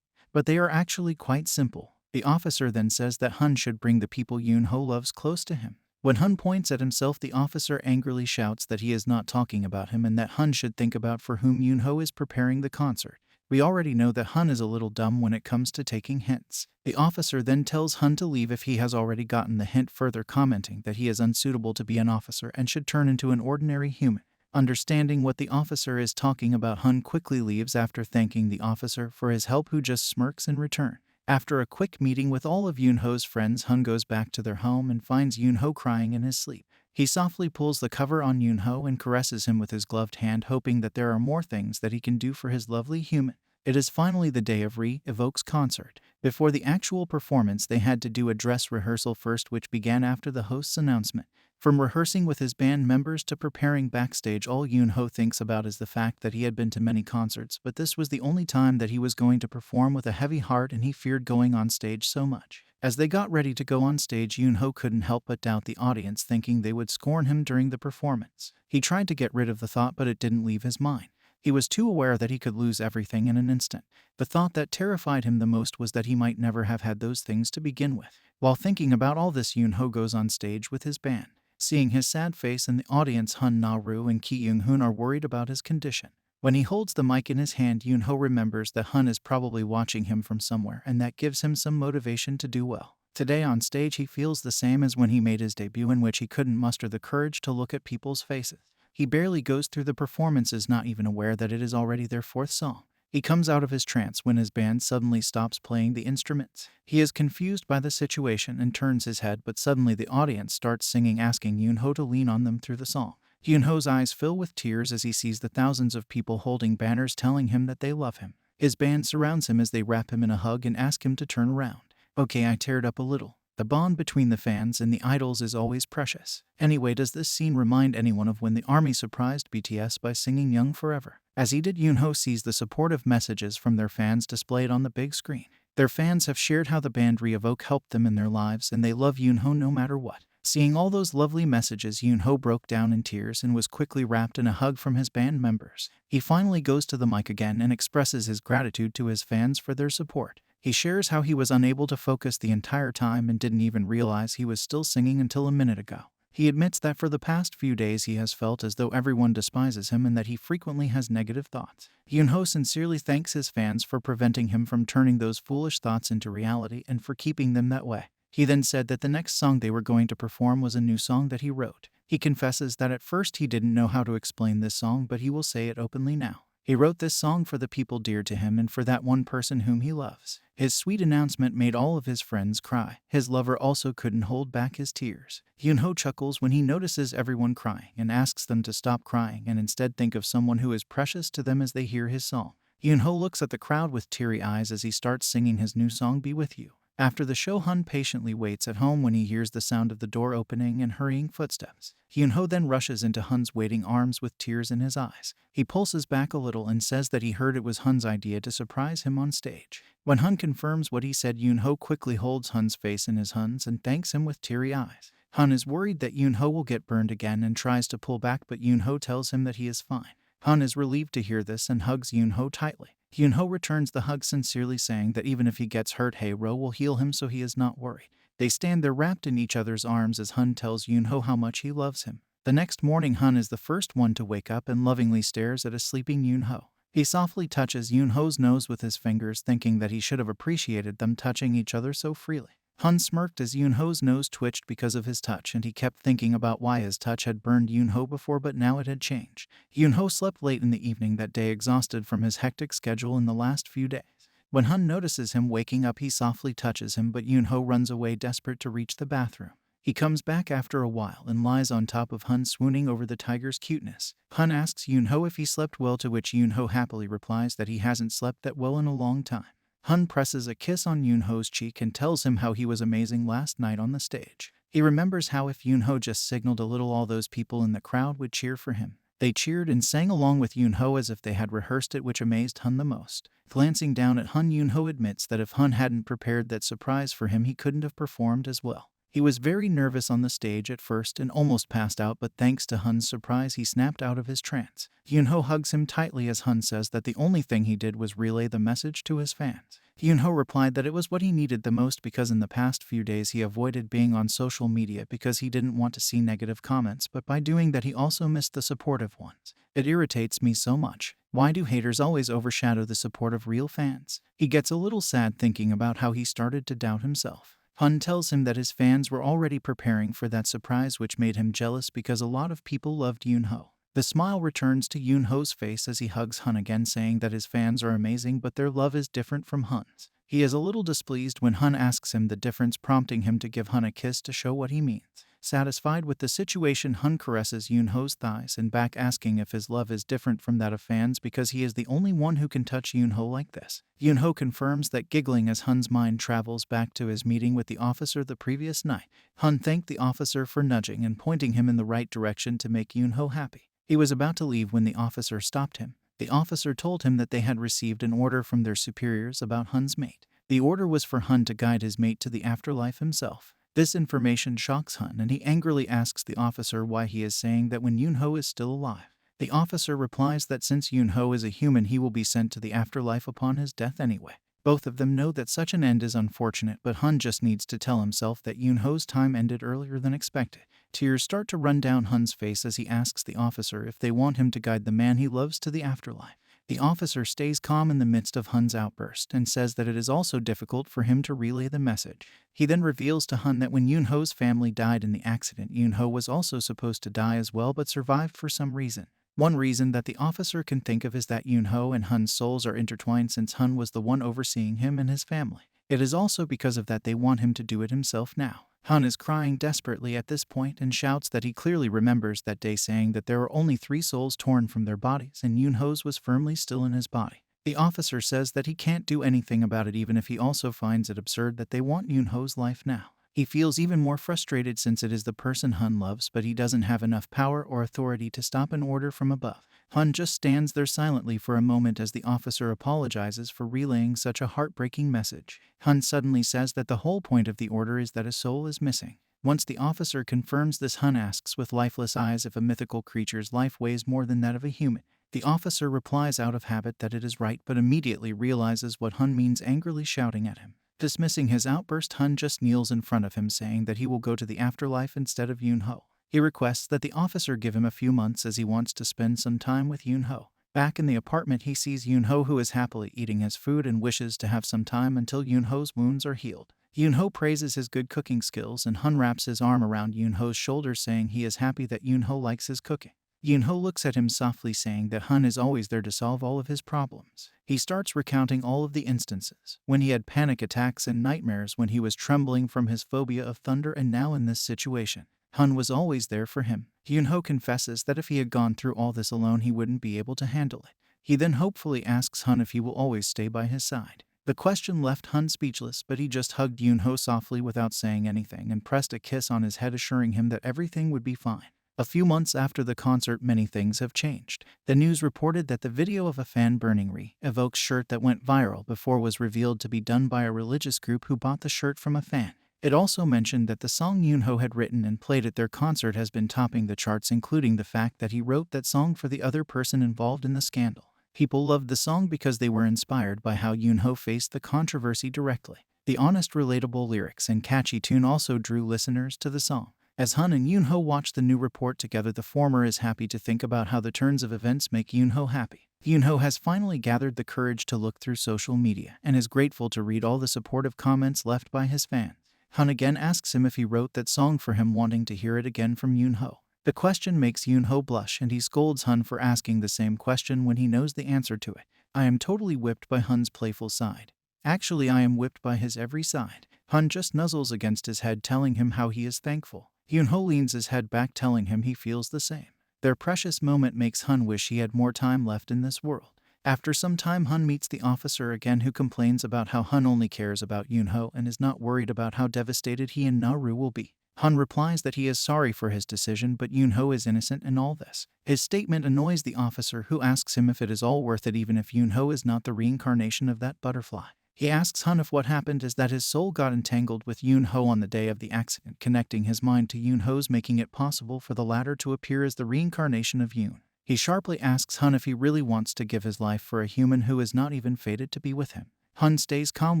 Speaker 1: but they are actually quite simple. The officer then says that Hun should bring the people Yunho loves close to him. When Hun points at himself, the officer angrily shouts that he is not talking about him and that Hun should think about for whom Yunho is preparing the concert. We already know that Hun is a little dumb when it comes to taking hints. The officer then tells Hun to leave if he has already gotten the hint, further commenting that he is unsuitable to be an officer and should turn into an ordinary human. Understanding what the officer is talking about, Hun quickly leaves after thanking the officer for his help, who just smirks in return. After a quick meeting with all of Yunho's friends, Hun goes back to their home and finds Yunho crying in his sleep. He softly pulls the cover on Yunho and caresses him with his gloved hand, hoping that there are more things that he can do for his lovely human. It is finally the day of Reunited concert. Before the actual performance, they had to do a dress rehearsal first, which began after the host's announcement. From rehearsing with his band members to preparing backstage, all Yunho thinks about is the fact that he had been to many concerts, but this was the only time that he was going to perform with a heavy heart, and he feared going on stage so much. As they got ready to go on stage, Yunho couldn't help but doubt the audience, thinking they would scorn him during the performance. He tried to get rid of the thought, but it didn't leave his mind. He was too aware that he could lose everything in an instant. The thought that terrified him the most was that he might never have had those things to begin with. While thinking about all this, Yunho goes on stage with his band. Seeing his sad face in the audience, Hun Na-ru and Ki Young-hoon are worried about his condition. When he holds the mic in his hand, Yunho remembers that Hun is probably watching him from somewhere, and that gives him some motivation to do well. Today on stage, he feels the same as when he made his debut, in which he couldn't muster the courage to look at people's faces. He barely goes through the performances, not even aware that it is already their fourth song. He comes out of his trance when his band suddenly stops playing the instruments. He is confused by the situation and turns his head, but suddenly the audience starts singing, asking Yunho to lean on them through the song. Yunho's eyes fill with tears as he sees the thousands of people holding banners telling him that they love him. His band surrounds him as they wrap him in a hug and ask him to turn around. Okay, I teared up a little. The bond between the fans and the idols is always precious. Anyway, does this scene remind anyone of when the ARMY surprised BTS by singing Young Forever? As he did, Yunho sees the supportive messages from their fans displayed on the big screen. Their fans have shared how the band Reevoke helped them in their lives and they love Yunho no matter what. Seeing all those lovely messages, Yunho broke down in tears and was quickly wrapped in a hug from his band members. He finally goes to the mic again and expresses his gratitude to his fans for their support. He shares how he was unable to focus the entire time and didn't even realize he was still singing until a minute ago. He admits that for the past few days he has felt as though everyone despises him and that he frequently has negative thoughts. Yunho sincerely thanks his fans for preventing him from turning those foolish thoughts into reality and for keeping them that way. He then said that the next song they were going to perform was a new song that he wrote. He confesses that at first he didn't know how to explain this song, but he will say it openly now. He wrote this song for the people dear to him and for that one person whom he loves. His sweet announcement made all of his friends cry. His lover also couldn't hold back his tears. Yunho chuckles when he notices everyone crying and asks them to stop crying and instead think of someone who is precious to them as they hear his song. Yunho looks at the crowd with teary eyes as he starts singing his new song, Be With You. After the show, Hun patiently waits at home when he hears the sound of the door opening and hurrying footsteps. Yunho then rushes into Hun's waiting arms with tears in his eyes. He pulses back a little and says that he heard it was Hun's idea to surprise him on stage. When Hun confirms what he said, Yunho quickly holds Hun's face in his hands and thanks him with teary eyes. Hun is worried that Yunho will get burned again and tries to pull back, but Yunho tells him that he is fine. Hun is relieved to hear this and hugs Yunho tightly. Yunho returns the hug sincerely, saying that even if he gets hurt, Hei-ro will heal him, so he is not worried. They stand there wrapped in each other's arms as Hun tells Yunho how much he loves him. The next morning, Hun is the first one to wake up and lovingly stares at a sleeping Yunho. He softly touches Yunho's nose with his fingers, thinking that he should have appreciated them touching each other so freely. Hun smirked as Yunho's nose twitched because of his touch, and he kept thinking about why his touch had burned Yunho before, but now it had changed. Yunho slept late in the evening that day, exhausted from his hectic schedule in the last few days. When Hun notices him waking up, he softly touches him, but Yunho runs away, desperate to reach the bathroom. He comes back after a while and lies on top of Hun, swooning over the tiger's cuteness. Hun asks Yunho if he slept well, to which Yunho happily replies that he hasn't slept that well in a long time. Hun presses a kiss on Yunho's cheek and tells him how he was amazing last night on the stage. He remembers how if Yunho just signaled a little, all those people in the crowd would cheer for him. They cheered and sang along with Yunho as if they had rehearsed it, which amazed Hun the most. Glancing down at Hun, Yunho admits that if Hun hadn't prepared that surprise for him, he couldn't have performed as well. He was very nervous on the stage at first and almost passed out, but thanks to Hun's surprise, he snapped out of his trance. Yunho hugs him tightly as Hun says that the only thing he did was relay the message to his fans. Yunho replied that it was what he needed the most, because in the past few days he avoided being on social media because he didn't want to see negative comments, but by doing that he also missed the supportive ones. It irritates me so much. Why do haters always overshadow the support of real fans? He gets a little sad thinking about how he started to doubt himself. Hun tells him that his fans were already preparing for that surprise, which made him jealous because a lot of people loved Yunho. The smile returns to Yunho's face as he hugs Hun again, saying that his fans are amazing but their love is different from Hun's. He is a little displeased when Hun asks him the difference, prompting him to give Hun a kiss to show what he means. Satisfied with the situation, Hun caresses Yunho's thighs and back, asking if his love is different from that of fans because he is the only one who can touch Yunho like this. Yunho confirms that, giggling as Hun's mind travels back to his meeting with the officer the previous night. Hun thanked the officer for nudging and pointing him in the right direction to make Yunho happy. He was about to leave when the officer stopped him. The officer told him that they had received an order from their superiors about Hun's mate. The order was for Hun to guide his mate to the afterlife himself. This information shocks Hun, and he angrily asks the officer why he is saying that when Yunho is still alive. The officer replies that since Yunho is a human, he will be sent to the afterlife upon his death anyway. Both of them know that such an end is unfortunate, but Hun just needs to tell himself that Yunho's time ended earlier than expected. Tears start to run down Hun's face as he asks the officer if they want him to guide the man he loves to the afterlife. The officer stays calm in the midst of Hun's outburst and says that it is also difficult for him to relay the message. He then reveals to Hun that when Yunho's family died in the accident, Yunho was also supposed to die as well but survived for some reason. One reason that the officer can think of is that Yunho and Hun's souls are intertwined, since Hun was the one overseeing him and his family. It is also because of that they want him to do it himself now. Hun is crying desperately at this point and shouts that he clearly remembers that day, saying that there are only 3 souls torn from their bodies and Yunho's was firmly still in his body. The officer says that he can't do anything about it, even if he also finds it absurd that they want Yunho's life now. He feels even more frustrated since it is the person Hun loves, but he doesn't have enough power or authority to stop an order from above. Hun just stands there silently for a moment as the officer apologizes for relaying such a heartbreaking message. Hun suddenly says that the whole point of the order is that a soul is missing. Once the officer confirms this, Hun asks with lifeless eyes if a mythical creature's life weighs more than that of a human. The officer replies out of habit that it is right, but immediately realizes what Hun means, angrily shouting at him. Dismissing his outburst, Hun just kneels in front of him, saying that he will go to the afterlife instead of Yunho. He requests that the officer give him a few months as he wants to spend some time with Yunho. Back in the apartment, he sees Yunho, who is happily eating his food, and wishes to have some time until Yunho's wounds are healed. Yunho praises his good cooking skills, and Hun wraps his arm around Yunho's shoulder, saying he is happy that Yunho likes his cooking. Yunho looks at him softly, saying that Hun is always there to solve all of his problems. He starts recounting all of the instances when he had panic attacks and nightmares, when he was trembling from his phobia of thunder, and now in this situation. Hun was always there for him. Yunho confesses that if he had gone through all this alone, he wouldn't be able to handle it. He then hopefully asks Hun if he will always stay by his side. The question left Hun speechless, but he just hugged Yunho softly without saying anything and pressed a kiss on his head, assuring him that everything would be fine. A few months after the concert, many things have changed. The news reported that the video of a fan burning Re-Evoke's shirt that went viral before was revealed to be done by a religious group who bought the shirt from a fan. It also mentioned that the song Yunho had written and played at their concert has been topping the charts, including the fact that he wrote that song for the other person involved in the scandal. People loved the song because they were inspired by how Yunho faced the controversy directly. The honest, relatable lyrics and catchy tune also drew listeners to the song. As Hun and Yunho watch the new report together, the former is happy to think about how the turns of events make Yunho happy. Yunho has finally gathered the courage to look through social media and is grateful to read all the supportive comments left by his fans. Hun again asks him if he wrote that song for him, wanting to hear it again from Yunho. The question makes Yunho blush, and he scolds Hun for asking the same question when he knows the answer to it. I am totally whipped by Hun's playful side. Actually, I am whipped by his every side. Hun just nuzzles against his head, telling him how he is thankful. Yunho leans his head back, telling him he feels the same. Their precious moment makes Hun wish he had more time left in this world. After some time, Hun meets the officer again, who complains about how Hun only cares about Yunho and is not worried about how devastated he and Naru will be. Hun replies that he is sorry for his decision, but Yunho is innocent in all this. His statement annoys the officer, who asks him if it is all worth it, even if Yunho is not the reincarnation of that butterfly. He asks Hun if what happened is that his soul got entangled with Yunho on the day of the accident, connecting his mind to Yunho's, making it possible for the latter to appear as the reincarnation of Yun. He sharply asks Hun if he really wants to give his life for a human who is not even fated to be with him. Hun stays calm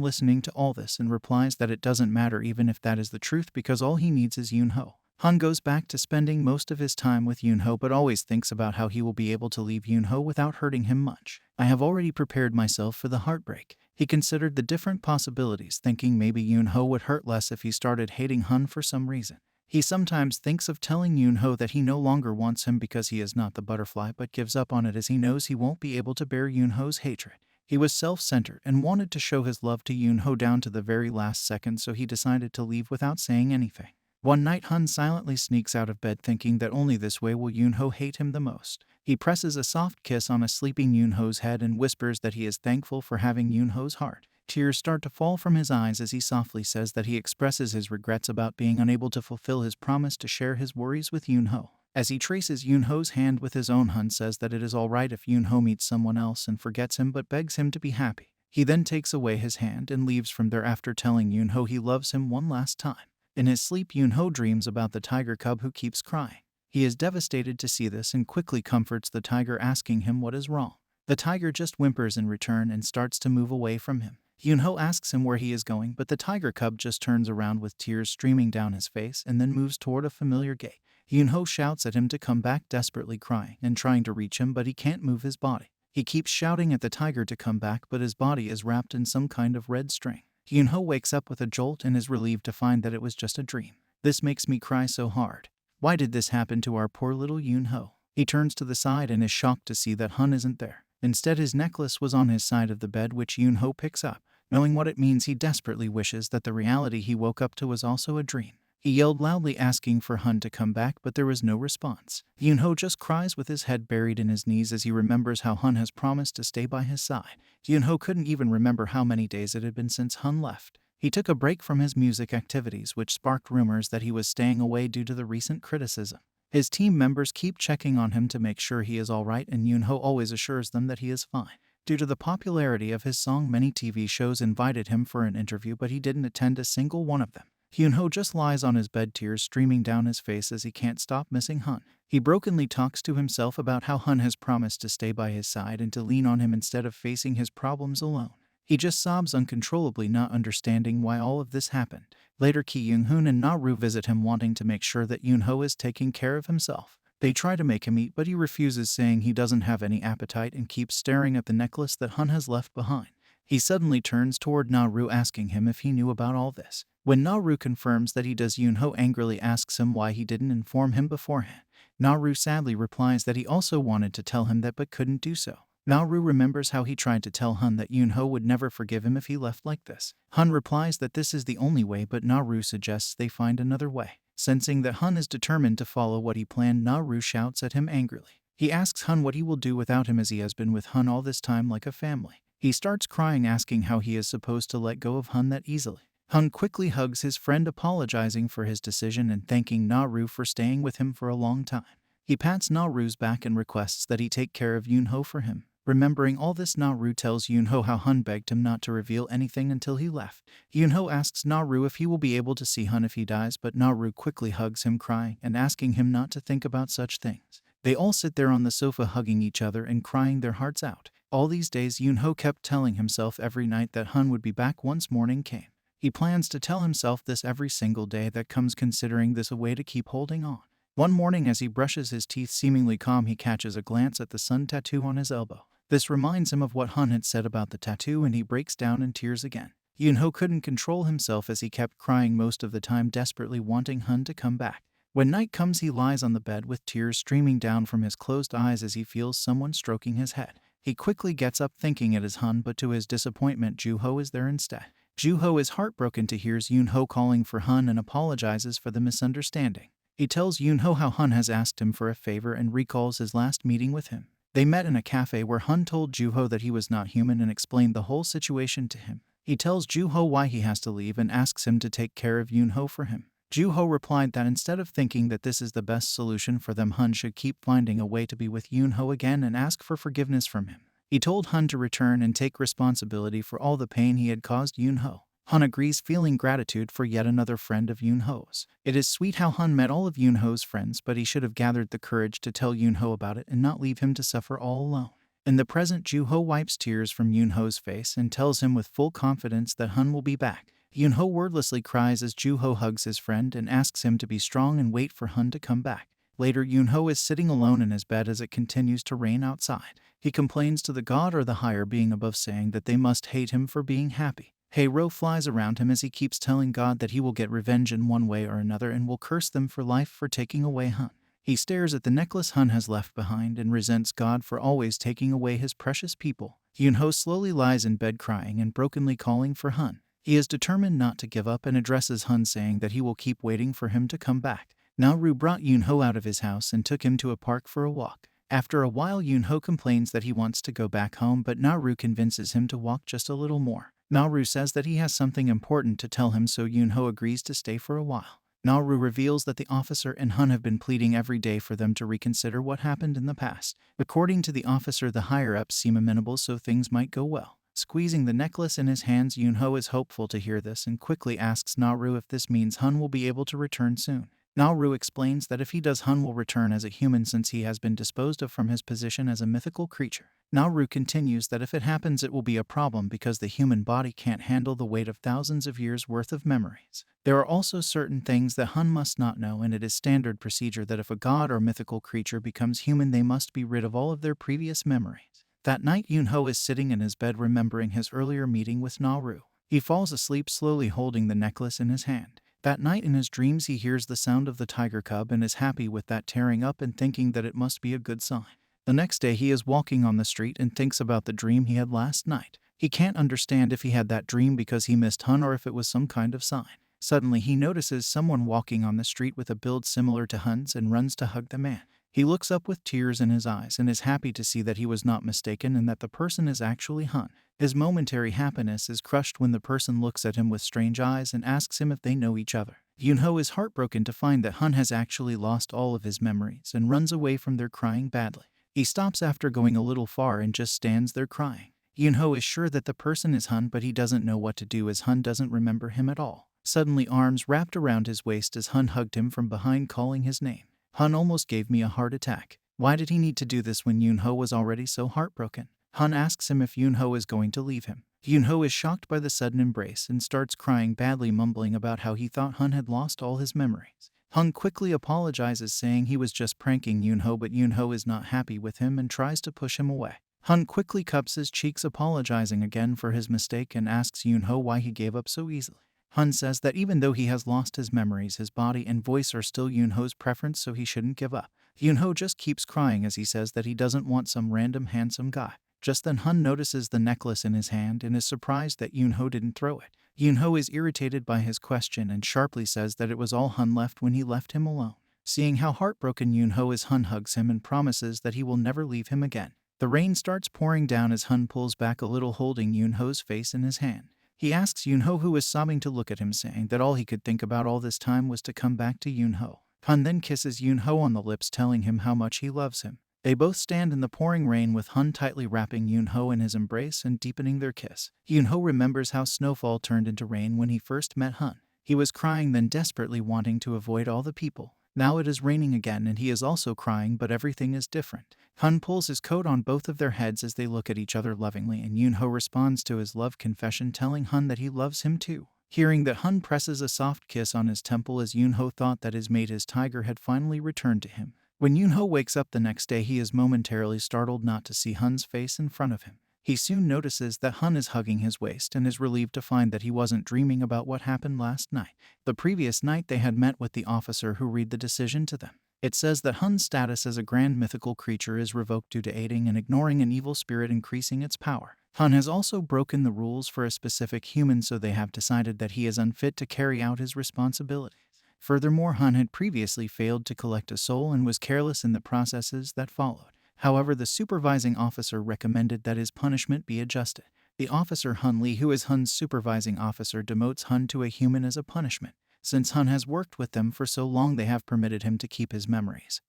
Speaker 1: listening to all this and replies that it doesn't matter even if that is the truth, because all he needs is Yunho. Hun goes back to spending most of his time with Yunho, but always thinks about how he will be able to leave Yunho without hurting him much. I have already prepared myself for the heartbreak. He considered the different possibilities, thinking maybe Yunho would hurt less if he started hating Hun for some reason. He sometimes thinks of telling Yunho that he no longer wants him because he is not the butterfly, but gives up on it as he knows he won't be able to bear Yunho's hatred. He was self-centered and wanted to show his love to Yunho down to the very last second, so he decided to leave without saying anything. One night, Hun silently sneaks out of bed, thinking that only this way will Yunho hate him the most. He presses a soft kiss on a sleeping Yunho's head and whispers that he is thankful for having Yunho's heart. Tears start to fall from his eyes as he softly says that he expresses his regrets about being unable to fulfill his promise to share his worries with Yunho. As he traces Yunho's hand with his own, Hun says that it is alright if Yunho meets someone else and forgets him, but begs him to be happy. He then takes away his hand and leaves from there after telling Yunho he loves him one last time. In his sleep, Yunho dreams about the tiger cub who keeps crying. He is devastated to see this and quickly comforts the tiger, asking him what is wrong. The tiger just whimpers in return and starts to move away from him. Yunho asks him where he is going, but the tiger cub just turns around with tears streaming down his face and then moves toward a familiar gate. Yunho shouts at him to come back, desperately crying and trying to reach him, but he can't move his body. He keeps shouting at the tiger to come back, but his body is wrapped in some kind of red string. Yunho wakes up with a jolt and is relieved to find that it was just a dream. This makes me cry so hard. Why did this happen to our poor little Yunho? He turns to the side and is shocked to see that Hun isn't there. Instead, his necklace was on his side of the bed, which Yunho picks up. Knowing what it means, he desperately wishes that the reality he woke up to was also a dream. He yelled loudly, asking for Hun to come back, but there was no response. Yunho just cries with his head buried in his knees as he remembers how Hun has promised to stay by his side. Yunho couldn't even remember how many days it had been since Hun left. He took a break from his music activities, which sparked rumors that he was staying away due to the recent criticism. His team members keep checking on him to make sure he is alright, and Yunho always assures them that he is fine. Due to the popularity of his song, many TV shows invited him for an interview, but he didn't attend a single one of them. Yunho just lies on his bed, tears streaming down his face as he can't stop missing Hun. He brokenly talks to himself about how Hun has promised to stay by his side and to lean on him instead of facing his problems alone. He just sobs uncontrollably, not understanding why all of this happened. Later, Ki Young-hoon and Na-ru visit him, wanting to make sure that Yunho is taking care of himself. They try to make him eat, but he refuses, saying he doesn't have any appetite and keeps staring at the necklace that Hun has left behind. He suddenly turns toward Na-ru, asking him if he knew about all this. When Na-ru confirms that he does, Yunho angrily asks him why he didn't inform him beforehand. Na-ru sadly replies that he also wanted to tell him that but couldn't do so. Na-ru remembers how he tried to tell Hun that Yunho would never forgive him if he left like this. Hun replies that this is the only way, but Na-ru suggests they find another way. Sensing that Hun is determined to follow what he planned, Na-ru shouts at him angrily. He asks Hun what he will do without him, as he has been with Hun all this time like a family. He starts crying, asking how he is supposed to let go of Hun that easily. Hun quickly hugs his friend, apologizing for his decision and thanking Na-ru for staying with him for a long time. He pats Na-ru's back and requests that he take care of Yunho for him. Remembering all this, Na-ru tells Yunho how Hun begged him not to reveal anything until he left. Yunho asks Na-ru if he will be able to see Hun if he dies, but Na-ru quickly hugs him, crying and asking him not to think about such things. They all sit there on the sofa, hugging each other and crying their hearts out. All these days, Yunho kept telling himself every night that Hun would be back once morning came. He plans to tell himself this every single day that comes, considering this a way to keep holding on. One morning, as he brushes his teeth seemingly calm, he catches a glance at the sun tattoo on his elbow. This reminds him of what Hun had said about the tattoo, and he breaks down in tears again. Yunho couldn't control himself as he kept crying most of the time, desperately wanting Hun to come back. When night comes, he lies on the bed with tears streaming down from his closed eyes as he feels someone stroking his head. He quickly gets up thinking it is Hun, but to his disappointment, Juho is there instead. Juho is heartbroken to hear Yunho calling for Hun and apologizes for the misunderstanding. He tells Yunho how Hun has asked him for a favor and recalls his last meeting with him. They met in a cafe where Hun told Juho that he was not human and explained the whole situation to him. He tells Juho why he has to leave and asks him to take care of Yunho for him. Juho replied that instead of thinking that this is the best solution for them, Hun should keep finding a way to be with Yunho again and ask for forgiveness from him. He told Hun to return and take responsibility for all the pain he had caused Yunho. Hun agrees, feeling gratitude for yet another friend of Yunho's. It is sweet how Hun met all of Yunho's friends, but he should have gathered the courage to tell Yunho about it and not leave him to suffer all alone. In the present, Juho wipes tears from Yunho's face and tells him with full confidence that Hun will be back. Yunho wordlessly cries as Juho hugs his friend and asks him to be strong and wait for Hun to come back. Later, Yunho is sitting alone in his bed as it continues to rain outside. He complains to the god or the higher being above, saying that they must hate him for being happy. Hei-ro flies around him as he keeps telling God that he will get revenge in one way or another and will curse them for life for taking away Hun. He stares at the necklace Hun has left behind and resents God for always taking away his precious people. Yunho slowly lies in bed crying and brokenly calling for Hun. He is determined not to give up and addresses Hun, saying that he will keep waiting for him to come back. Na-ru brought Yunho out of his house and took him to a park for a walk. After a while, Yunho complains that he wants to go back home, but Na-ru convinces him to walk just a little more. Na-ru says that he has something important to tell him, so Yunho agrees to stay for a while. Na-ru reveals that the officer and Hun have been pleading every day for them to reconsider what happened in the past. According to the officer, the higher-ups seem amenable, so things might go well. Squeezing the necklace in his hands, Yunho is hopeful to hear this and quickly asks Na-ru if this means Hun will be able to return soon. Na-ru explains that if he does, Hun will return as a human since he has been disposed of from his position as a mythical creature. Na-ru continues that if it happens, it will be a problem because the human body can't handle the weight of thousands of years worth of memories. There are also certain things that Hun must not know, and it is standard procedure that if a god or mythical creature becomes human, they must be rid of all of their previous memories. That night, Yunho is sitting in his bed remembering his earlier meeting with Na-ru. He falls asleep slowly, holding the necklace in his hand. That night in his dreams, he hears the sound of the tiger cub and is happy with that, tearing up and thinking that it must be a good sign. The next day, he is walking on the street and thinks about the dream he had last night. He can't understand if he had that dream because he missed Hun or if it was some kind of sign. Suddenly, he notices someone walking on the street with a build similar to Hun's and runs to hug the man. He looks up with tears in his eyes and is happy to see that he was not mistaken and that the person is actually Hun. His momentary happiness is crushed when the person looks at him with strange eyes and asks him if they know each other. Yunho is heartbroken to find that Hun has actually lost all of his memories and runs away from there crying badly. He stops after going a little far and just stands there crying. Yunho is sure that the person is Hun, but he doesn't know what to do as Hun doesn't remember him at all. Suddenly, arms wrapped around his waist as Hun hugged him from behind, calling his name. Hun almost gave me a heart attack. Why did he need to do this when Yunho was already so heartbroken? Hun asks him if Yunho is going to leave him. Yunho is shocked by the sudden embrace and starts crying badly, mumbling about how he thought Hun had lost all his memories. Hun quickly apologizes, saying he was just pranking Yunho, but Yunho is not happy with him and tries to push him away. Hun quickly cups his cheeks, apologizing again for his mistake, and asks Yunho why he gave up so easily. Hun says that even though he has lost his memories, his body and voice are still Yunho's preference, so he shouldn't give up. Yunho just keeps crying as he says that he doesn't want some random handsome guy. Just then Hun notices the necklace in his hand and is surprised that Yunho didn't throw it. Yunho is irritated by his question and sharply says that it was all Hun left when he left him alone. Seeing how heartbroken Yunho is, Hun hugs him and promises that he will never leave him again. The rain starts pouring down as Hun pulls back a little, holding Yunho's face in his hand. He asks Yunho, who is sobbing, to look at him, saying that all he could think about all this time was to come back to Yunho. Hun then kisses Yunho on the lips, telling him how much he loves him. They both stand in the pouring rain with Hun tightly wrapping Yunho in his embrace and deepening their kiss. Yunho remembers how snowfall turned into rain when he first met Hun. He was crying then, desperately wanting to avoid all the people. Now it is raining again and he is also crying, but everything is different. Hun pulls his coat on both of their heads as they look at each other lovingly, and Yunho responds to his love confession, telling Hun that he loves him too. Hearing that, Hun presses a soft kiss on his temple as Yunho thought that his mate, his tiger, had finally returned to him. When Yunho wakes up the next day, he is momentarily startled not to see Hun's face in front of him. He soon notices that Hun is hugging his waist and is relieved to find that he wasn't dreaming about what happened last night. The previous night they had met with the officer who read the decision to them. It says that Hun's status as a grand mythical creature is revoked due to aiding and ignoring an evil spirit, increasing its power. Hun has also broken the rules for a specific human, so they have decided that he is unfit to carry out his responsibilities. Furthermore, Hun had previously failed to collect a soul and was careless in the processes that followed. However, the supervising officer recommended that his punishment be adjusted. The officer Hun Lee, who is Hun's supervising officer, demotes Hun to a human as a punishment. Since Hun has worked with them for so long, they have permitted him to keep his memories,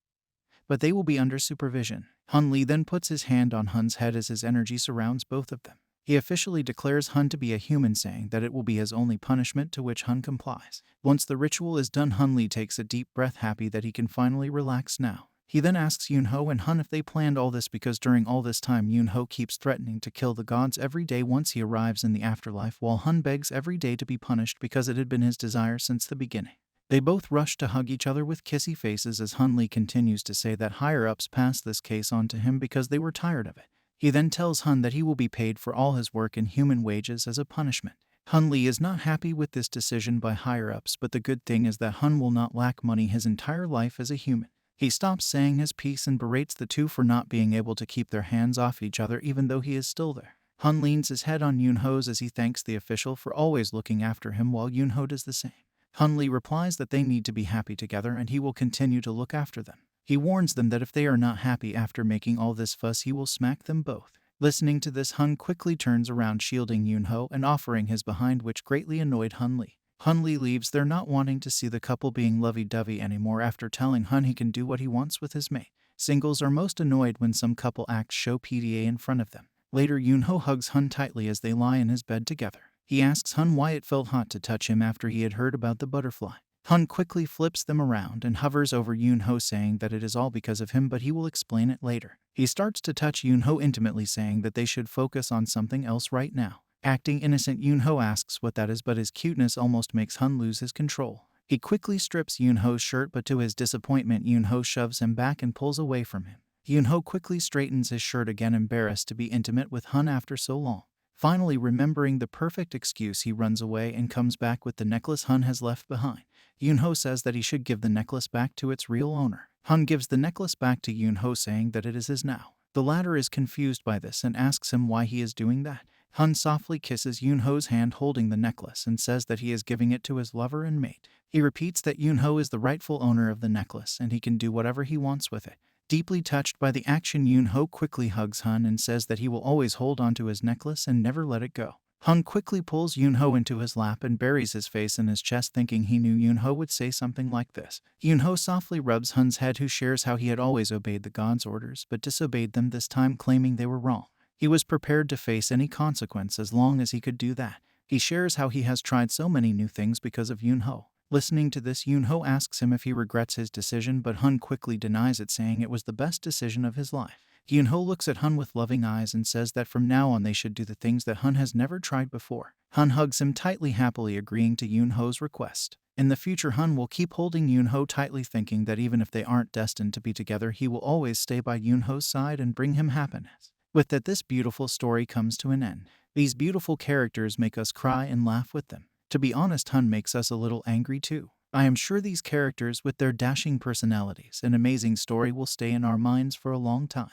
Speaker 1: but they will be under supervision. Hun Lee then puts his hand on Hun's head as his energy surrounds both of them. He officially declares Hun to be a human, saying that it will be his only punishment, to which Hun complies. Once the ritual is done, Hun Lee takes a deep breath, happy that he can finally relax now. He then asks Yunho and Hun if they planned all this, because during all this time Yunho keeps threatening to kill the gods every day once he arrives in the afterlife, while Hun begs every day to be punished because it had been his desire since the beginning. They both rush to hug each other with kissy faces as Hun Lee continues to say that higher-ups passed this case on to him because they were tired of it. He then tells Hun that he will be paid for all his work in human wages as a punishment. Hun Lee is not happy with this decision by higher-ups, but the good thing is that Hun will not lack money his entire life as a human. He stops saying his piece and berates the two for not being able to keep their hands off each other even though he is still there. Hun leans his head on Yunho's as he thanks the official for always looking after him, while Yunho does the same. Hun Lee replies that they need to be happy together and he will continue to look after them. He warns them that if they are not happy after making all this fuss, he will smack them both. Listening to this, Hun quickly turns around, shielding Yunho and offering his behind, which greatly annoyed Hun Lee. Hun Lee leaves there, not wanting to see the couple being lovey-dovey anymore after telling Hun he can do what he wants with his mate. Singles are most annoyed when some couple acts show PDA in front of them. Later, Yunho hugs Hun tightly as they lie in his bed together. He asks Hun why it felt hot to touch him after he had heard about the butterfly. Hun quickly flips them around and hovers over Yunho, saying that it is all because of him, but he will explain it later. He starts to touch Yunho intimately, saying that they should focus on something else right now. Acting innocent, Yunho asks what that is, but his cuteness almost makes Hun lose his control. He quickly strips Yunho's shirt, but to his disappointment, Yunho shoves him back and pulls away from him. Yunho quickly straightens his shirt again, embarrassed to be intimate with Hun after so long. Finally, remembering the perfect excuse, he runs away and comes back with the necklace Hun has left behind. Yunho says that he should give the necklace back to its real owner. Hun gives the necklace back to Yunho, saying that it is his now. The latter is confused by this and asks him why he is doing that. Hun softly kisses Yunho's hand holding the necklace and says that he is giving it to his lover and mate. He repeats that Yunho is the rightful owner of the necklace and he can do whatever he wants with it. Deeply touched by the action, Yunho quickly hugs Hun and says that he will always hold onto his necklace and never let it go. Hun quickly pulls Yunho into his lap and buries his face in his chest, thinking he knew Yunho would say something like this. Yunho softly rubs Hun's head, who shares how he had always obeyed the god's orders but disobeyed them this time, claiming they were wrong. He was prepared to face any consequence as long as he could do that. He shares how he has tried so many new things because of Yunho. Listening to this, Yunho asks him if he regrets his decision, but Hun quickly denies it, saying it was the best decision of his life. Yunho looks at Hun with loving eyes and says that from now on they should do the things that Hun has never tried before. Hun hugs him tightly, happily agreeing to Yunho's request. In the future, Hun will keep holding Yunho tightly, thinking that even if they aren't destined to be together, he will always stay by Yunho's side and bring him happiness. With that, this beautiful story comes to an end. These beautiful characters make us cry and laugh with them. To be honest, Hun makes us a little angry too. I am sure these characters, with their dashing personalities and amazing story, will stay in our minds for a long time.